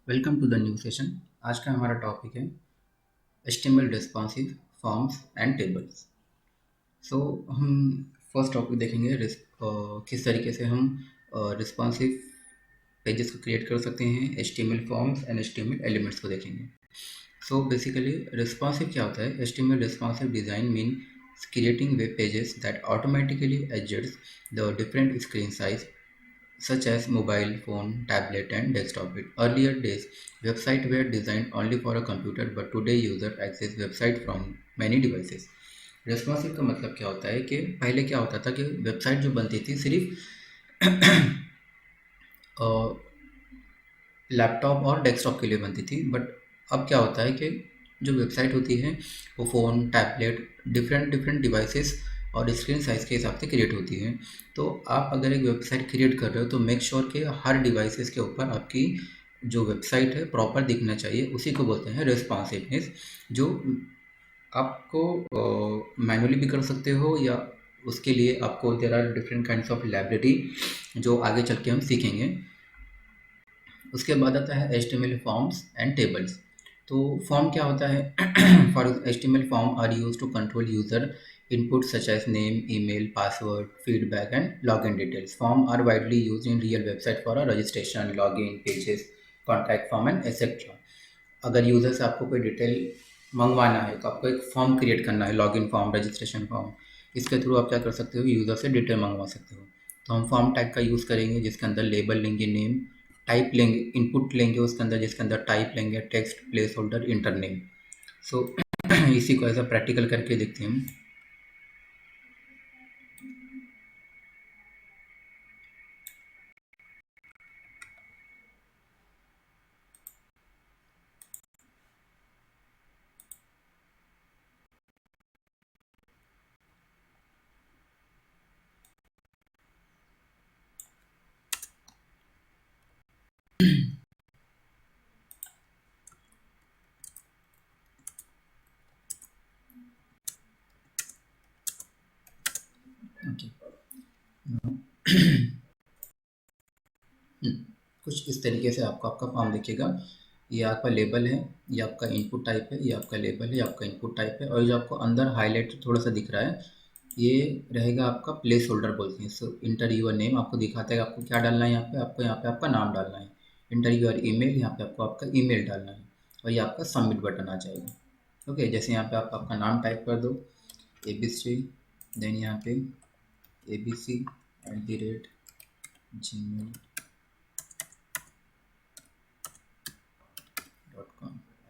Welcome to the new session. आज का हमारा टॉपिक है HTML responsive forms and tables. So हम फर्स्ट टॉपिक देखेंगे किस तरीके से हम रिस्पॉन्सिव पेजेस को क्रिएट कर सकते हैं। HTML forms and HTML elements को देखेंगे। सो बेसिकली रिस्पॉन्सिव क्या होता है? HTML responsive design mean creating web pages that automatically adjusts the different screen size such as mobile phone, tablet, and desktop. It earlier days, websites were designed only for a computer, but today users access website from many devices. Responsive का मतलब क्या होता है कि पहले क्या होता था कि वेबसाइट जो बनती थी सिर्फ लैपटॉप और डेस्कटॉप के लिए बनती थी, बट अब क्या होता है कि जो वेबसाइट होती है वो phone, tablet, different different devices और स्क्रीन साइज़ के हिसाब से क्रिएट होती है। तो आप अगर एक वेबसाइट क्रिएट कर रहे हो तो मेक श्योर कि हर डिवाइसेस के ऊपर आपकी जो वेबसाइट है प्रॉपर दिखना चाहिए। उसी को बोलते हैं रिस्पॉन्सिवनेस, जो आपको मैनुअली भी कर सकते हो या उसके लिए आपको there are different kinds of library जो आगे चल के हम सीखेंगे। उसके बाद आता है HTML फॉर्म्स एंड टेबल्स। तो फॉर्म क्या होता है? For HTML form are use to control user inputs such as name, email, password, feedback, and login details. Form are widely used in real website for a registration, login, pages, contact form, and etc. अगर user से आपको कोई detail मंगवाना है तो आपको एक form create करना है, लॉगिन फॉर्म, रजिस्ट्रेशन फॉर्म। इसके थ्रू आप क्या कर सकते हो? यूज़र से डिटेल मंगवा सकते हो। तो हम फॉर्म टैग का यूज़ करेंगे जिसके अंदर लेबल लेंगे, नेम, टाइप लेंगे, इनपुट लेंगे उसके अंदर जिसके अंदर टाइप लेंगे, text, placeholder, enter name. So इसी को ऐसा प्रैक्टिकल करके देखते हैं हम। ओके, कुछ इस तरीके से आपको आपका फॉर्म दिखेगा। ये आपका लेबल है, ये आपका इनपुट टाइप है, ये आपका लेबल है, ये आपका इनपुट टाइप है, और जो आपको अंदर हाईलाइट थोड़ा सा दिख रहा है ये रहेगा आपका प्लेस होल्डर बोलते हैं। सो इंटर यूर नेम आपको दिखाता है आपको क्या डालना है। यहाँ पे आपका नाम डालना है। इंटर यूर ईमेल, यहाँ पे आपको आपका ईमेल डालना है, और ये आपका सबमिट बटन आ जाएगा। ओके, जैसे यहाँ पे आप आपका नाम टाइप कर दो, ABC, देन यहाँ पे abc@gmail.com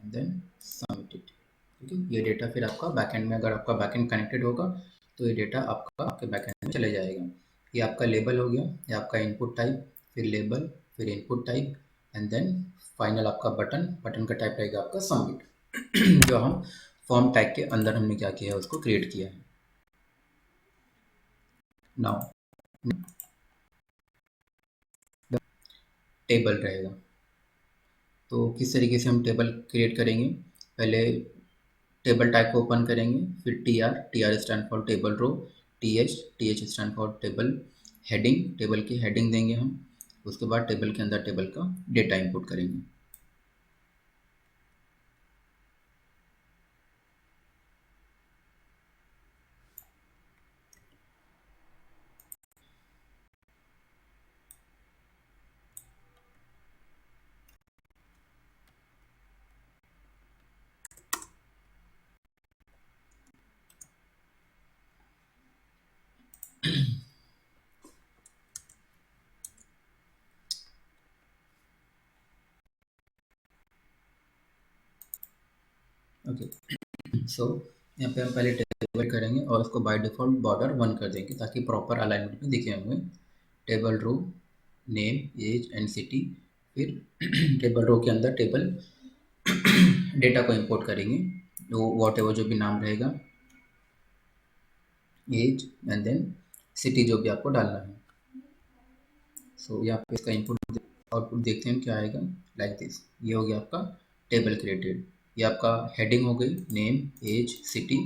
and then submit it. ठीक है, ये डेटा फिर आपका बैकएंड में, अगर आपका बैकएंड कनेक्टेड होगा तो ये डेटा आपका आपके बैकएंड में चले जाएगा। ये आपका लेबल हो गया, ये आपका इनपुट टाइप, फिर लेबल, फिर input type, and then final आपका बटन। बटन का टाइप रहेगा आपका सबमिट जो हम फॉर्म टैग के अंदर हमने क्या किया है उसको क्रिएट किया है। नाउ टेबल रहेगा। तो किस तरीके से हम टेबल क्रिएट करेंगे? पहले टेबल टाइप को ओपन करेंगे, फिर T R stand for table row, T H stand for table heading, table की हेडिंग देंगे हम। उसके बाद टेबल के अंदर टेबल का डेटा इंपुट करेंगे। ओके, सो यहाँ पे हम पहले टेबल करेंगे और उसको बाय डिफ़ॉल्ट बॉर्डर 1 कर देंगे ताकि प्रॉपर अलाइनमेंट में दिखे हमें। Table row, name, age and city, फिर टेबल रो के अंदर टेबल डेटा को इंपोर्ट करेंगे, तो वॉट एवर जो भी नाम रहेगा, एज एंड देन सिटी जो भी आपको डालना है। सो यहाँ पे इसका इनपुट आउटपुट देखते हैं क्या आएगा, लाइक दिस। ये हो गया आपका टेबल क्रिएटेड। ये आपका हेडिंग हो गई, नेम, एज, सिटी,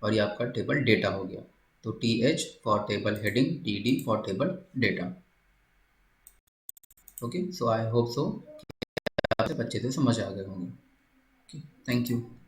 और ये आपका टेबल डेटा हो गया। तो TH for table heading, TD for table data. Okay, so I hope so से अच्छे से समझ आ गए होंगे। Thank you.